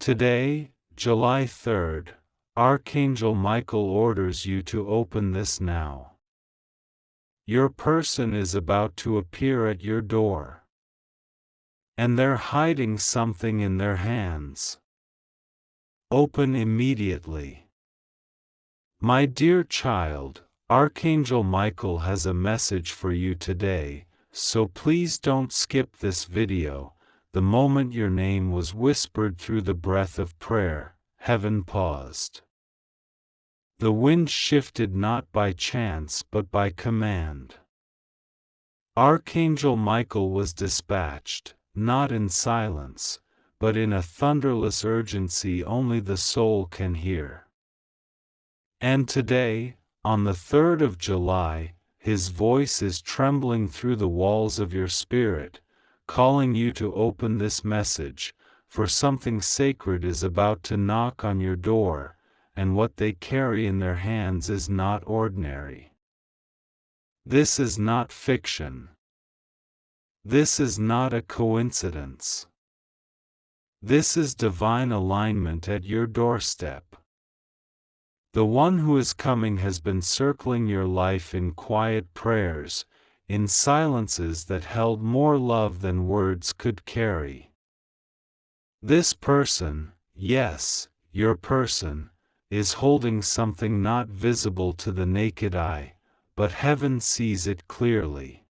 Today, July 3rd, Archangel Michael orders you to open this now. Your person is about to appear at your door. And they're hiding something in their hands. Open immediately. My dear child, Archangel Michael has a message for you today, so please don't skip this video. The moment your name was whispered through the breath of prayer, heaven paused. The wind shifted not by chance but by command. Archangel Michael was dispatched, not in silence, but in a thunderless urgency only the soul can hear. And today, on the 3rd of July, his voice is trembling through the walls of your spirit, calling you to open this message, for something sacred is about to knock on your door, and what they carry in their hands is not ordinary. This is not fiction. This is not a coincidence. This is divine alignment at your doorstep. The one who is coming has been circling your life in quiet prayers, in silences that held more love than words could carry. This person, yes, your person, is holding something not visible to the naked eye, but heaven sees it clearly.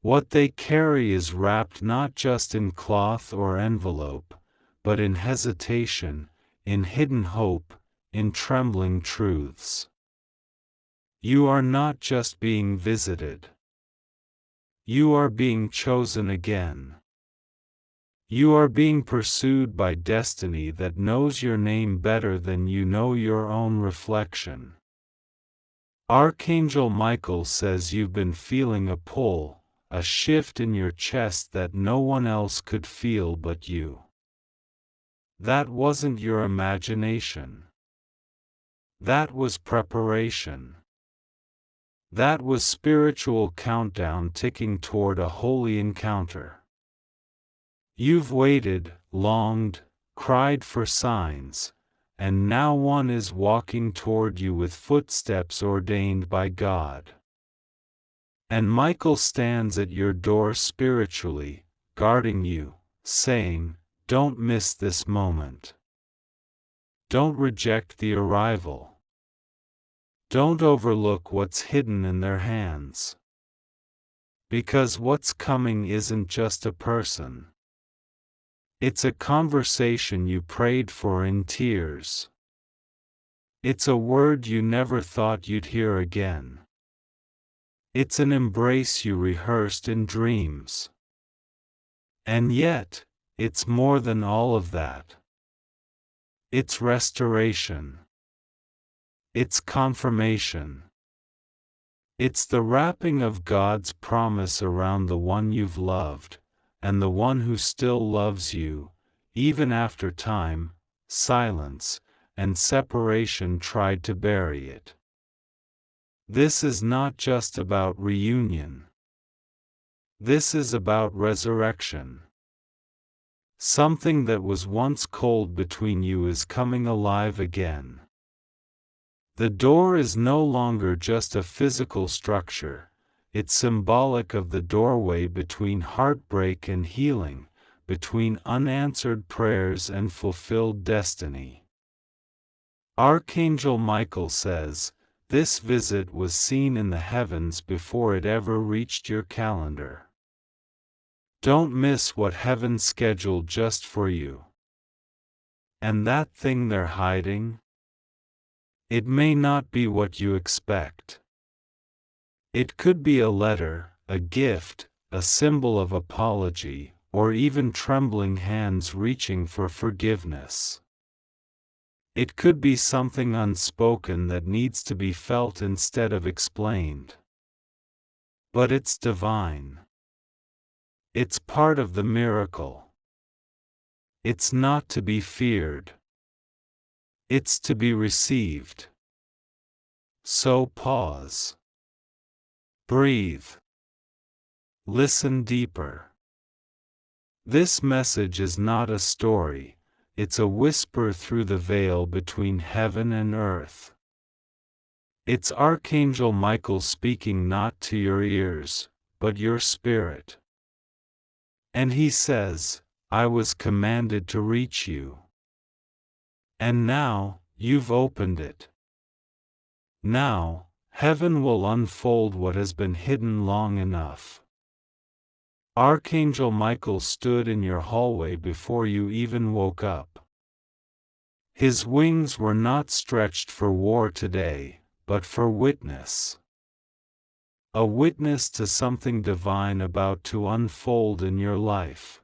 What they carry is wrapped not just in cloth or envelope, but in hesitation, in hidden hope, in trembling truths. You are not just being visited. You are being chosen again. You are being pursued by destiny that knows your name better than you know your own reflection. Archangel Michael says you've been feeling a pull, a shift in your chest that no one else could feel but you. That wasn't your imagination. That was preparation. That was spiritual countdown ticking toward a holy encounter. You've waited, longed, cried for signs, and now one is walking toward you with footsteps ordained by God. And Michael stands at your door spiritually, guarding you, saying, "Don't miss this moment. Don't reject the arrival. Don't overlook what's hidden in their hands. Because what's coming isn't just a person. It's a conversation you prayed for in tears. It's a word you never thought you'd hear again. It's an embrace you rehearsed in dreams. And yet, it's more than all of that. It's restoration. It's confirmation. It's the wrapping of God's promise around the one you've loved, and the one who still loves you, even after time, silence, and separation tried to bury it. This is not just about reunion. This is about resurrection. Something that was once cold between you is coming alive again. The door is no longer just a physical structure, it's symbolic of the doorway between heartbreak and healing, between unanswered prayers and fulfilled destiny. Archangel Michael says, this visit was seen in the heavens before it ever reached your calendar. Don't miss what heaven scheduled just for you. And that thing they're hiding? It may not be what you expect. It could be a letter, a gift, a symbol of apology, or even trembling hands reaching for forgiveness. It could be something unspoken that needs to be felt instead of explained. But it's divine. It's part of the miracle. It's not to be feared. It's to be received. So pause. Breathe. Listen deeper. This message is not a story, it's a whisper through the veil between heaven and earth. It's Archangel Michael speaking not to your ears, but your spirit. And he says, I was commanded to reach you. And now, you've opened it. Now, heaven will unfold what has been hidden long enough. Archangel Michael stood in your hallway before you even woke up. His wings were not stretched for war today, but for witness. A witness to something divine about to unfold in your life.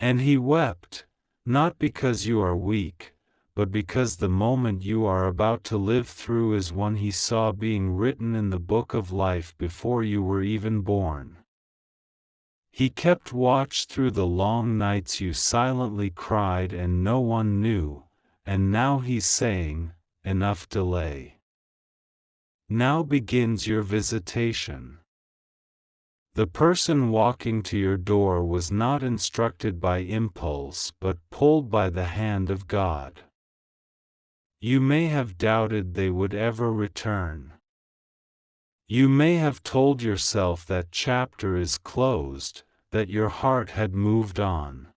And he wept, not because you are weak, but because the moment you are about to live through is one he saw being written in the book of life before you were even born. He kept watch through the long nights you silently cried and no one knew, and now he's saying, enough delay. Now begins your visitation. The person walking to your door was not instructed by impulse but pulled by the hand of God. You may have doubted they would ever return. You may have told yourself that chapter is closed, that your heart had moved on.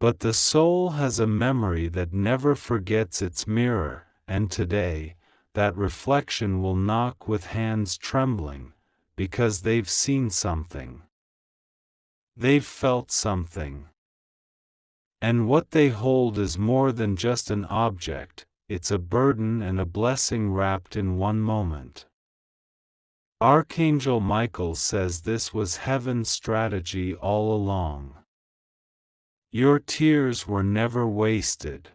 But the soul has a memory that never forgets its mirror, and today, that reflection will knock with hands trembling, because they've seen something. They've felt something. And what they hold is more than just an object, it's a burden and a blessing wrapped in one moment. Archangel Michael says this was heaven's strategy all along. Your tears were never wasted.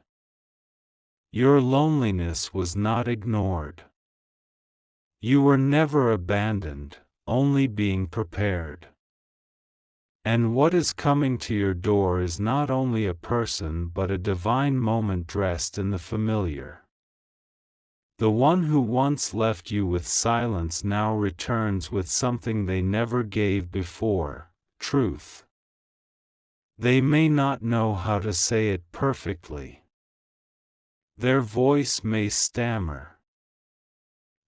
Your loneliness was not ignored. You were never abandoned, only being prepared. And what is coming to your door is not only a person but a divine moment dressed in the familiar. The one who once left you with silence now returns with something they never gave before, truth. They may not know how to say it perfectly. Their voice may stammer.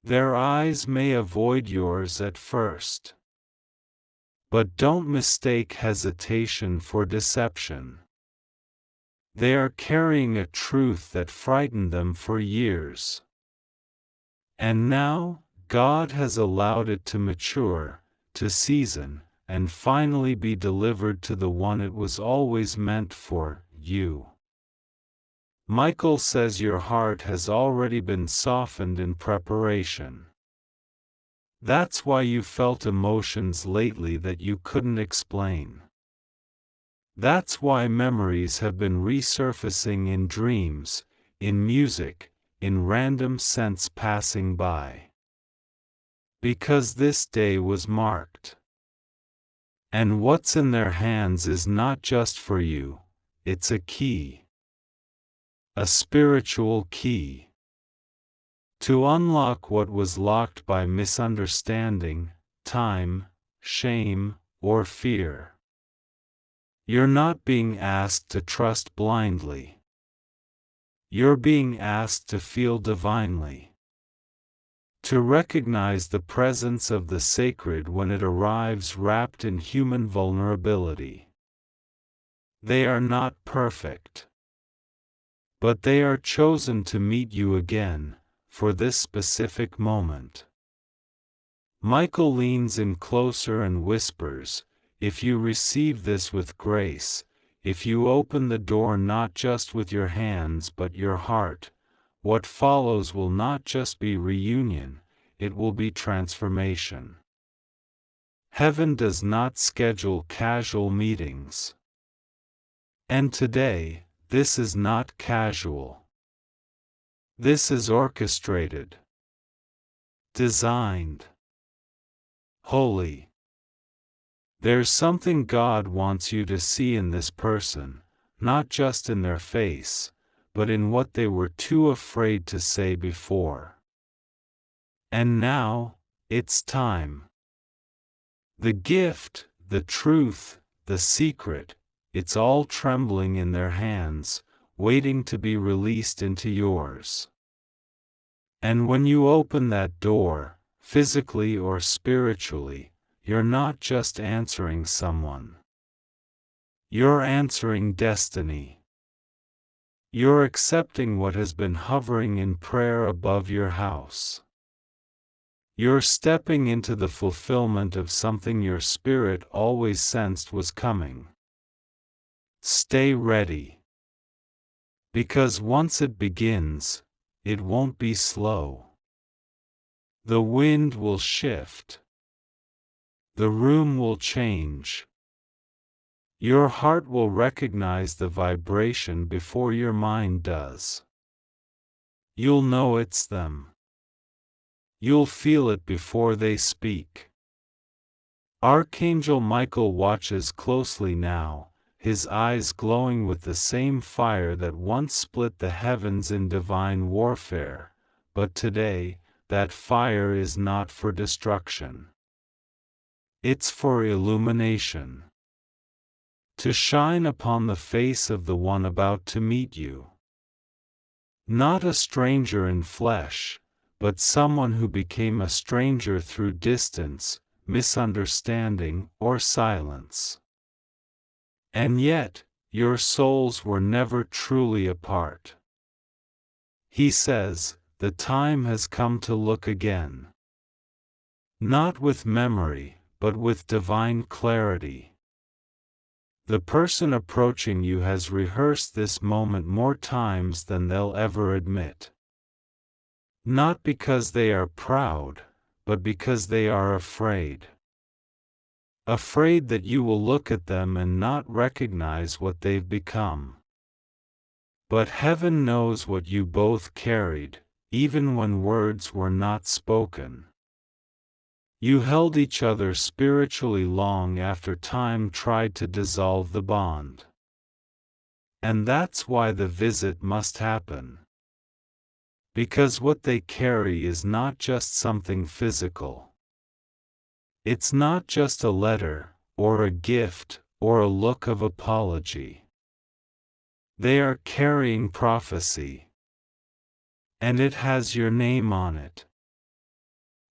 Their eyes may avoid yours at first. But don't mistake hesitation for deception. They are carrying a truth that frightened them for years. And now, God has allowed it to mature, to season, and finally be delivered to the one it was always meant for, you. Michael says your heart has already been softened in preparation. That's why you felt emotions lately that you couldn't explain. That's why memories have been resurfacing in dreams, in music, in random scents passing by. Because this day was marked. And what's in their hands is not just for you, it's a key. A spiritual key. To unlock what was locked by misunderstanding, time, shame, or fear. You're not being asked to trust blindly. You're being asked to feel divinely. To recognize the presence of the sacred when it arrives wrapped in human vulnerability. They are not perfect. But they are chosen to meet you again, for this specific moment. Michael leans in closer and whispers, if you receive this with grace, if you open the door not just with your hands but your heart, what follows will not just be reunion, it will be transformation. Heaven does not schedule casual meetings. And today, this is not casual. This is orchestrated, designed, holy. There's something God wants you to see in this person, not just in their face, but in what they were too afraid to say before. And now, it's time. The gift, the truth, the secret, it's all trembling in their hands, waiting to be released into yours. And when you open that door, physically or spiritually, you're not just answering someone. You're answering destiny. You're accepting what has been hovering in prayer above your house. You're stepping into the fulfillment of something your spirit always sensed was coming. Stay ready. Because once it begins, it won't be slow. The wind will shift. The room will change. Your heart will recognize the vibration before your mind does. You'll know it's them. You'll feel it before they speak. Archangel Michael watches closely now, his eyes glowing with the same fire that once split the heavens in divine warfare, but today, that fire is not for destruction. It's for illumination. To shine upon the face of the one about to meet you. Not a stranger in flesh, but someone who became a stranger through distance, misunderstanding, or silence. And yet, your souls were never truly apart. He says, the time has come to look again. Not with memory, but with divine clarity. The person approaching you has rehearsed this moment more times than they'll ever admit. Not because they are proud, but because they are afraid. Afraid that you will look at them and not recognize what they've become. But heaven knows what you both carried, even when words were not spoken. You held each other spiritually long after time tried to dissolve the bond. And that's why the visit must happen. Because what they carry is not just something physical. It's not just a letter, or a gift, or a look of apology. They are carrying prophecy. And it has your name on it.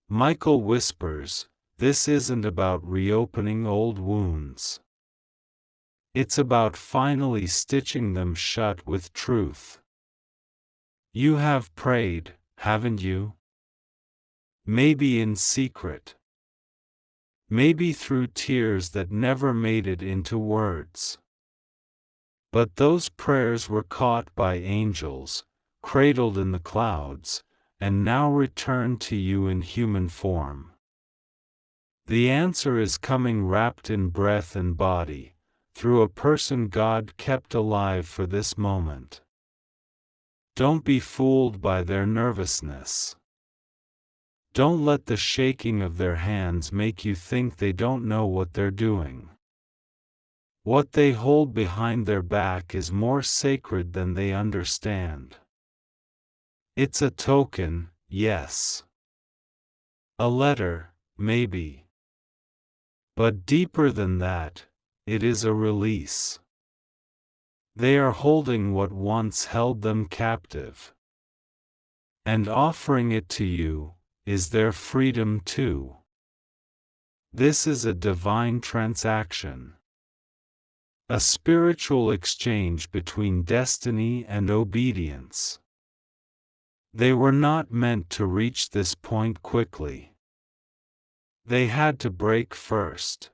Michael whispers, this isn't about reopening old wounds. It's about finally stitching them shut with truth. You have prayed, haven't you? Maybe in secret. Maybe through tears that never made it into words. But those prayers were caught by angels, cradled in the clouds, and now return to you in human form. The answer is coming wrapped in breath and body, through a person God kept alive for this moment. Don't be fooled by their nervousness. Don't let the shaking of their hands make you think they don't know what they're doing. What they hold behind their back is more sacred than they understand. It's a token, yes. A letter, maybe. But deeper than that, it is a release. They are holding what once held them captive. And offering it to you is their freedom too. This is a divine transaction. A spiritual exchange between destiny and obedience. They were not meant to reach this point quickly. They had to break first.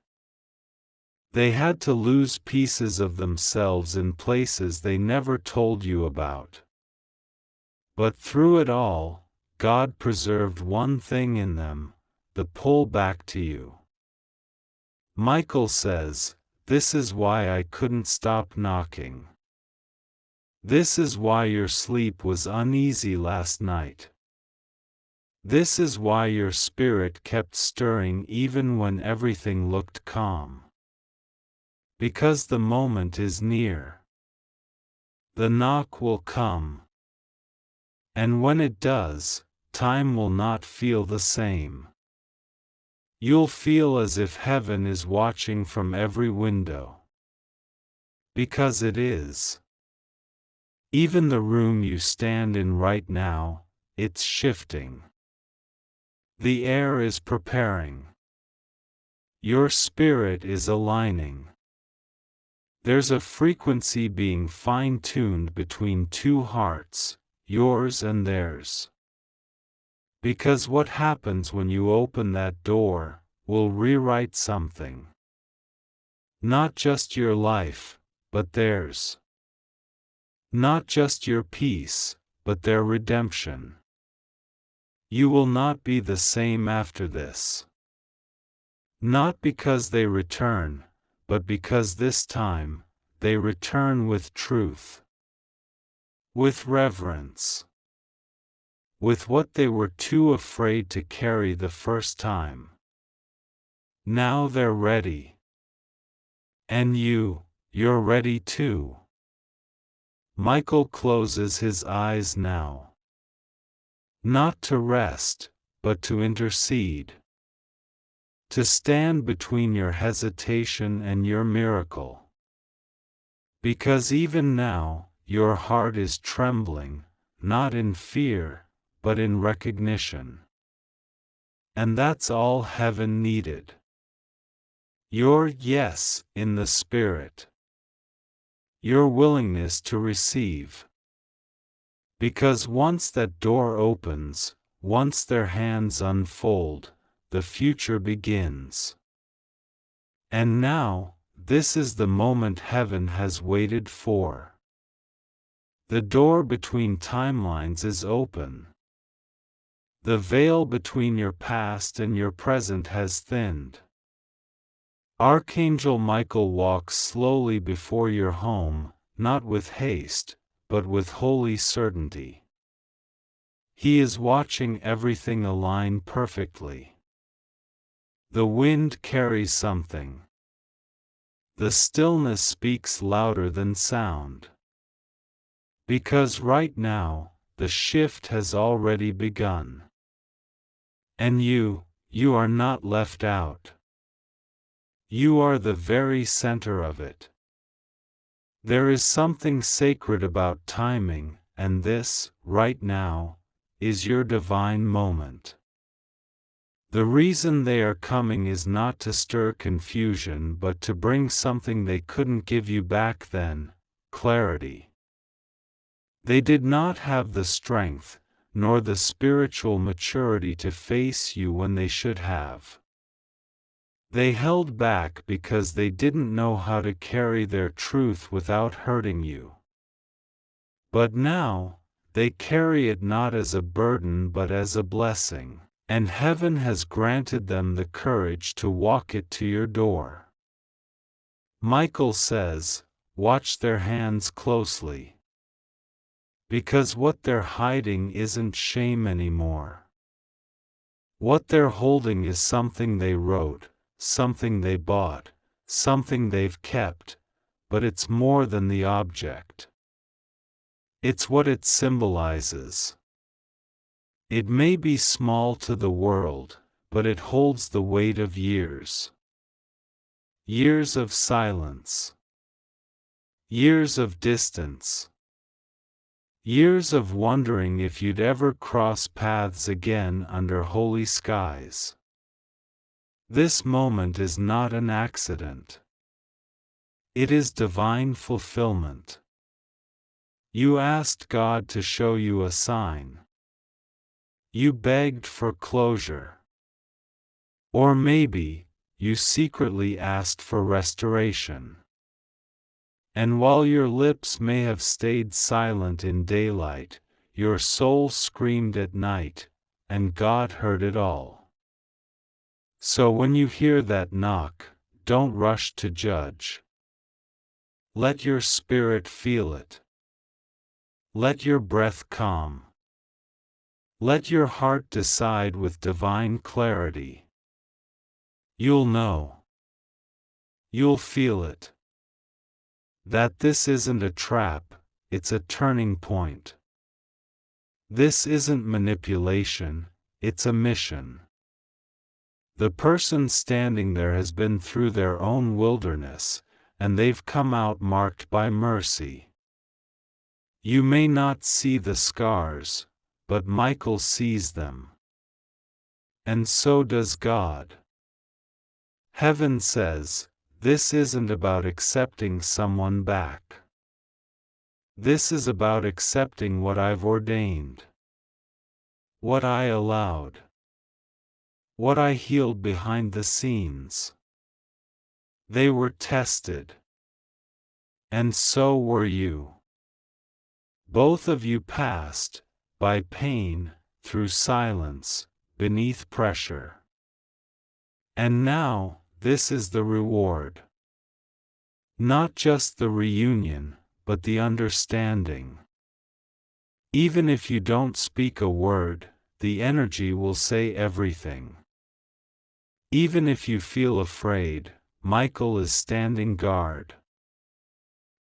They had to lose pieces of themselves in places they never told you about. But through it all, God preserved one thing in them, the pull back to you. Michael says, this is why I couldn't stop knocking. This is why your sleep was uneasy last night. This is why your spirit kept stirring even when everything looked calm. Because the moment is near. The knock will come. And when it does, time will not feel the same. You'll feel as if heaven is watching from every window. Because it is. Even the room you stand in right now, it's shifting. The air is preparing. Your spirit is aligning. There's a frequency being fine-tuned between two hearts, yours and theirs. Because what happens when you open that door will rewrite something. Not just your life, but theirs. Not just your peace, but their redemption. You will not be the same after this. Not because they return, but because this time, they return with truth. With reverence. With what they were too afraid to carry the first time. Now they're ready. And you're ready too. Michael closes his eyes now. Not to rest, but to intercede. To stand between your hesitation and your miracle. Because even now, your heart is trembling, not in fear, but in recognition. And that's all heaven needed. Your yes in the Spirit. Your willingness to receive. Because once that door opens, once their hands unfold, the future begins. And now, this is the moment heaven has waited for. The door between timelines is open. The veil between your past and your present has thinned. Archangel Michael walks slowly before your home, not with haste, but with holy certainty. He is watching everything align perfectly. The wind carries something. The stillness speaks louder than sound. Because right now, the shift has already begun. And you are not left out. You are the very center of it. There is something sacred about timing, and this, right now, is your divine moment. The reason they are coming is not to stir confusion but to bring something they couldn't give you back then, clarity. They did not have the strength, nor the spiritual maturity to face you when they should have. They held back because they didn't know how to carry their truth without hurting you. But now, they carry it not as a burden but as a blessing, and heaven has granted them the courage to walk it to your door. Michael says, watch their hands closely. Because what they're hiding isn't shame anymore. What they're holding is something they wrote, something they bought, something they've kept, but it's more than the object. It's what it symbolizes. It may be small to the world, but it holds the weight of years. Years of silence. Years of distance. Years of wondering if you'd ever cross paths again under holy skies. This moment is not an accident. It is divine fulfillment. You asked God to show you a sign. You begged for closure. Or maybe, you secretly asked for restoration. And while your lips may have stayed silent in daylight, your soul screamed at night, and God heard it all. So when you hear that knock, don't rush to judge. Let your spirit feel it. Let your breath calm. Let your heart decide with divine clarity. You'll know. You'll feel it. That this isn't a trap, it's a turning point. This isn't manipulation, it's a mission. The person standing there has been through their own wilderness, and they've come out marked by mercy. You may not see the scars, but Michael sees them. And so does God. Heaven says, this isn't about accepting someone back. This is about accepting what I've ordained. What I allowed. What I healed behind the scenes. They were tested. And so were you. Both of you passed, by pain, through silence, beneath pressure. And now, this is the reward. Not just the reunion, but the understanding. Even if you don't speak a word, the energy will say everything. Even if you feel afraid, Michael is standing guard.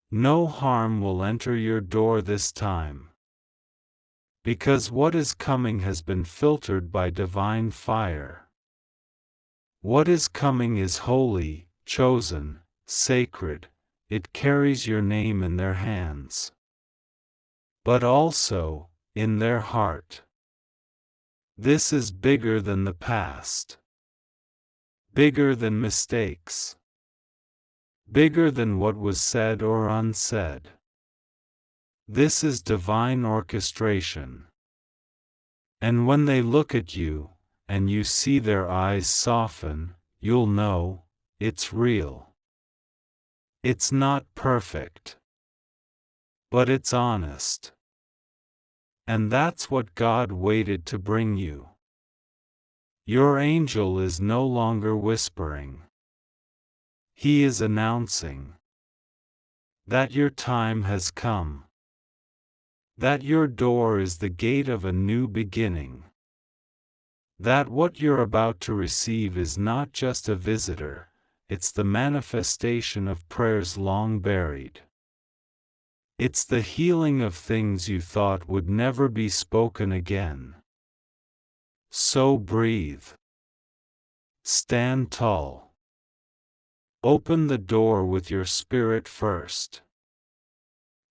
No harm will enter your door this time. Because what is coming has been filtered by divine fire. What is coming is holy, chosen, sacred, it carries your name in their hands. But also, in their heart. This is bigger than the past. Bigger than mistakes. Bigger than what was said or unsaid. This is divine orchestration. And when they look at you, and you see their eyes soften, you'll know, it's real. It's not perfect. But it's honest. And that's what God waited to bring you. Your angel is no longer whispering. He is announcing that your time has come. That your door is the gate of a new beginning. That what you're about to receive is not just a visitor, it's the manifestation of prayers long buried. It's the healing of things you thought would never be spoken again. So breathe. Stand tall. Open the door with your spirit first.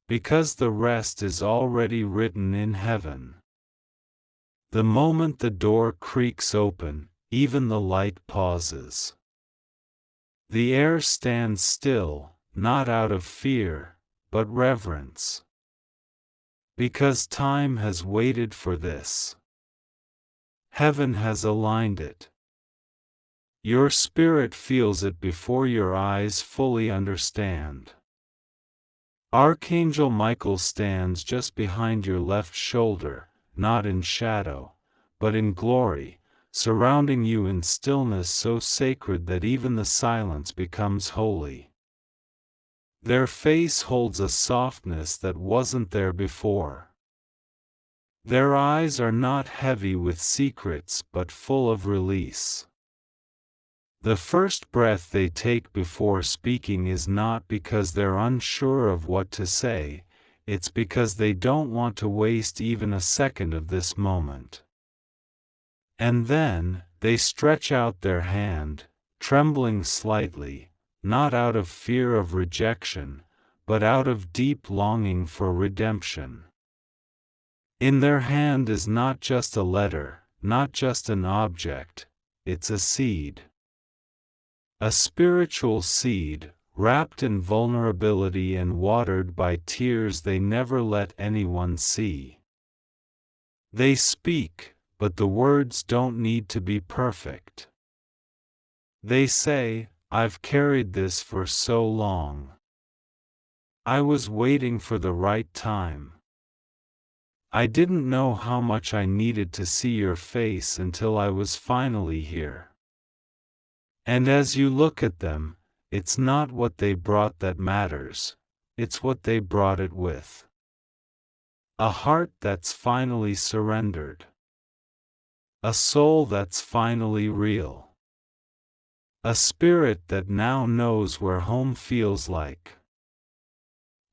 Because the rest is already written in heaven. The moment the door creaks open, even the light pauses. The air stands still, not out of fear, but reverence. Because time has waited for this. Heaven has aligned it. Your spirit feels it before your eyes fully understand. Archangel Michael stands just behind your left shoulder, not in shadow, but in glory, surrounding you in stillness so sacred that even the silence becomes holy. Their face holds a softness that wasn't there before. Their eyes are not heavy with secrets but full of release. The first breath they take before speaking is not because they're unsure of what to say, it's because they don't want to waste even a second of this moment. And then, they stretch out their hand, trembling slightly, not out of fear of rejection, but out of deep longing for redemption. In their hand is not just a letter, not just an object, it's a seed. A spiritual seed, wrapped in vulnerability and watered by tears they never let anyone see. They speak, but the words don't need to be perfect. They say, I've carried this for so long. I was waiting for the right time. I didn't know how much I needed to see your face until I was finally here. And as you look at them, it's not what they brought that matters, it's what they brought it with. A heart that's finally surrendered. A soul that's finally real. A spirit that now knows where home feels like.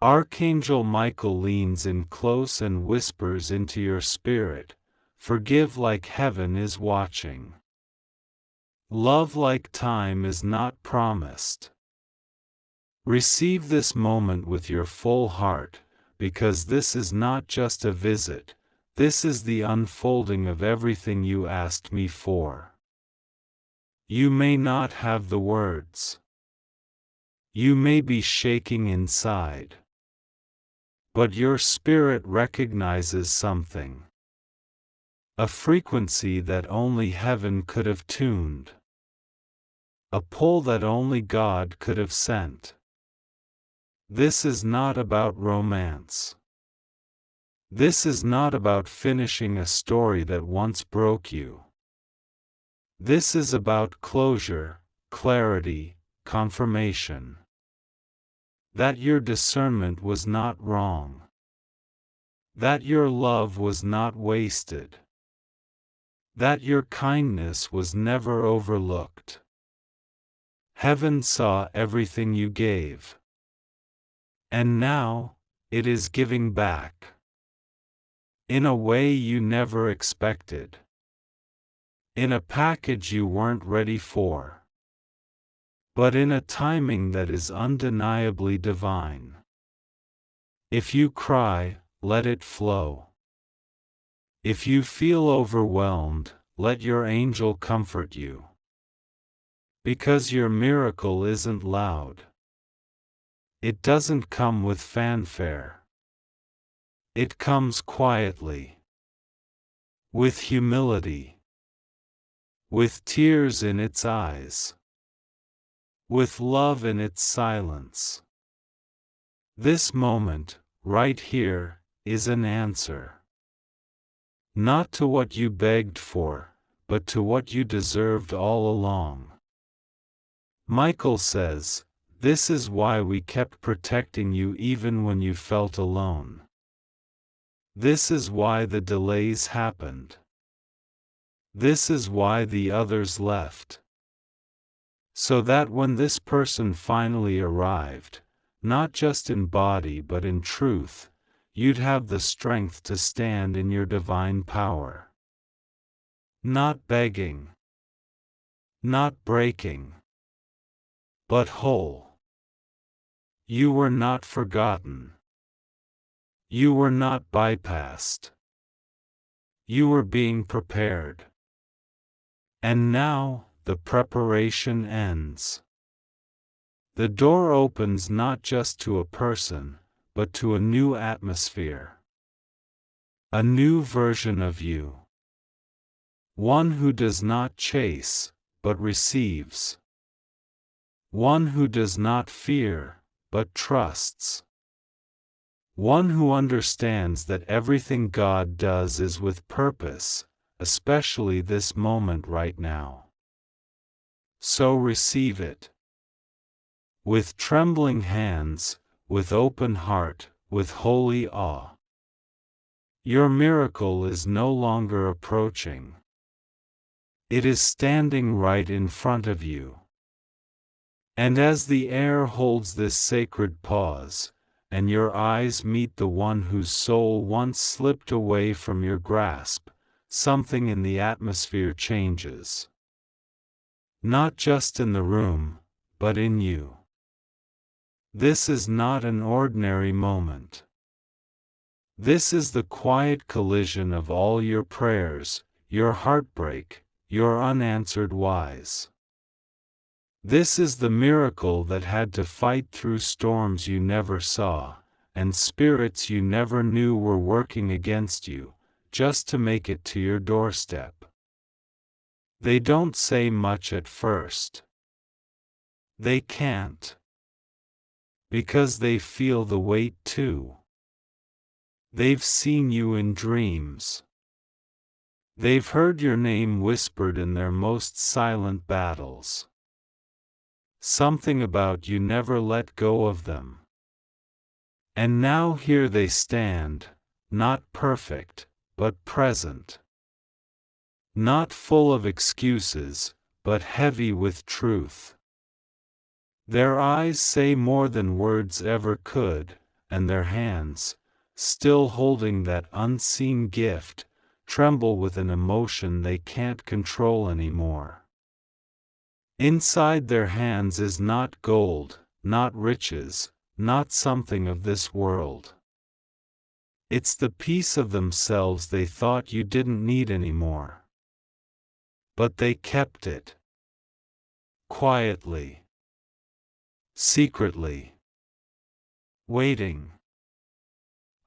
Archangel Michael leans in close and whispers into your spirit, forgive like heaven is watching. Love like time is not promised. Receive this moment with your full heart, because this is not just a visit, this is the unfolding of everything you asked me for. You may not have the words. You may be shaking inside. But your spirit recognizes something. A frequency that only heaven could have tuned. A pull that only God could have sent. This is not about romance. This is not about finishing a story that once broke you. This is about closure, clarity, confirmation. That your discernment was not wrong. That your love was not wasted. That your kindness was never overlooked. Heaven saw everything you gave. And now, it is giving back. In a way you never expected. In a package you weren't ready for. But in a timing that is undeniably divine. If you cry, let it flow. If you feel overwhelmed, let your angel comfort you. Because your miracle isn't loud. It doesn't come with fanfare. It comes quietly. With humility. With tears in its eyes. With love in its silence. This moment, right here, is an answer. Not to what you begged for, but to what you deserved all along. Michael says, this is why we kept protecting you even when you felt alone. This is why the delays happened. This is why the others left. So that when this person finally arrived, not just in body but in truth, you'd have the strength to stand in your divine power. Not begging. Not breaking. But whole. You were not forgotten. You were not bypassed. You were being prepared. And now, the preparation ends. The door opens not just to a person, but to a new atmosphere. A new version of you. One who does not chase, but receives. One who does not fear, but trusts. One who understands that everything God does is with purpose, especially this moment right now. So receive it. With trembling hands, with open heart, with holy awe. Your miracle is no longer approaching. It is standing right in front of you. And as the air holds this sacred pause, and your eyes meet the one whose soul once slipped away from your grasp, something in the atmosphere changes. Not just in the room, but in you. This is not an ordinary moment. This is the quiet collision of all your prayers, your heartbreak, your unanswered whys. This is the miracle that had to fight through storms you never saw, and spirits you never knew were working against you, just to make it to your doorstep. They don't say much at first. They can't. Because they feel the weight too. They've seen you in dreams. They've heard your name whispered in their most silent battles. Something about you never let go of them. And now here they stand, not perfect, but present. Not full of excuses, but heavy with truth. Their eyes say more than words ever could, and their hands, still holding that unseen gift, tremble with an emotion they can't control anymore. Inside their hands is not gold, not riches, not something of this world. It's the piece of themselves they thought you didn't need anymore. But they kept it. Quietly. Secretly. Waiting.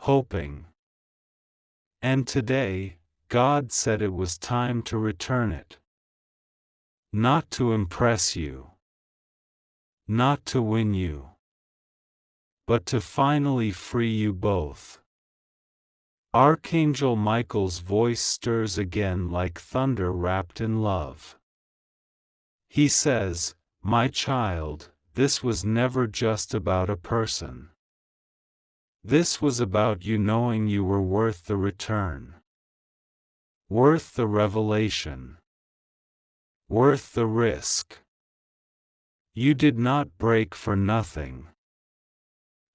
Hoping. And today, God said it was time to return it. Not to impress you. Not to win you. But to finally free you both. Archangel Michael's voice stirs again like thunder wrapped in love. He says, "My child, this was never just about a person. This was about you knowing you were worth the return. Worth the revelation. Worth the risk. You did not break for nothing.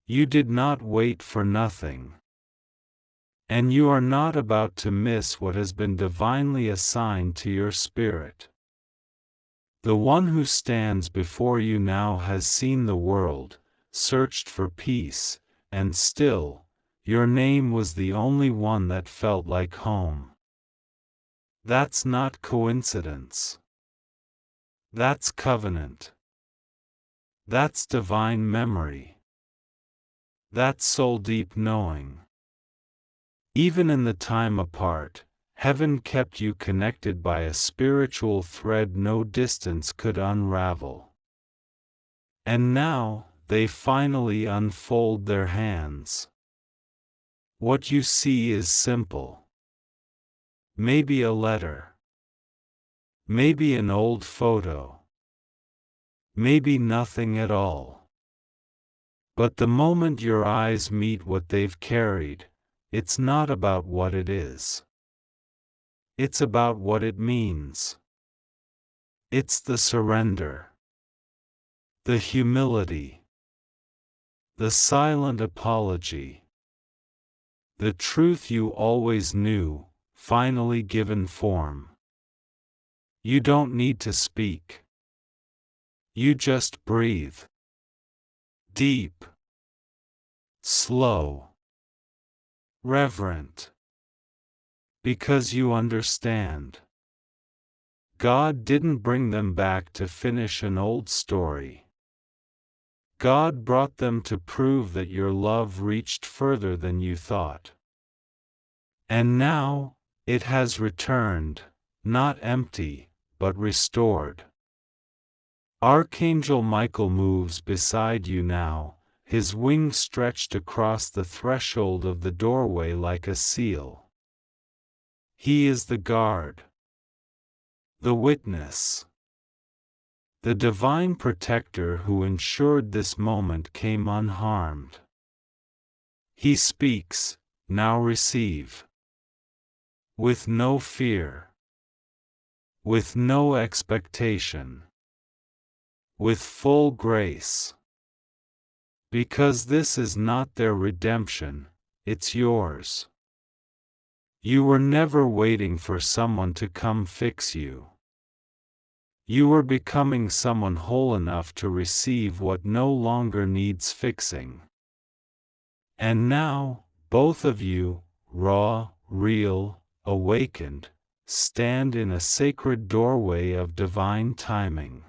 You did not wait for nothing. And you are not about to miss what has been divinely assigned to your spirit. The one who stands before you now has seen the world, searched for peace, and still, your name was the only one that felt like home. That's not coincidence. That's covenant. That's divine memory. That's soul-deep knowing. Even in the time apart, heaven kept you connected by a spiritual thread no distance could unravel. And now, they finally unfold their hands. What you see is simple. Maybe a letter. Maybe an old photo. Maybe nothing at all. But the moment your eyes meet what they've carried, it's not about what it is. It's about what it means. It's the surrender. The humility. The silent apology. The truth you always knew, finally given form. You don't need to speak. You just breathe. Deep. Slow. Reverent. Because you understand. God didn't bring them back to finish an old story. God brought them to prove that your love reached further than you thought. And now, it has returned, not empty, but restored. Archangel Michael moves beside you now, his wings stretched across the threshold of the doorway like a seal. He is the guard. The witness. The divine protector who ensured this moment came unharmed. He speaks, "Now receive." With no fear. With no expectation. With full grace. Because this is not their redemption, it's yours. You were never waiting for someone to come fix you. You were becoming someone whole enough to receive what no longer needs fixing. And now, both of you, raw, real, awakened, stand in a sacred doorway of divine timing.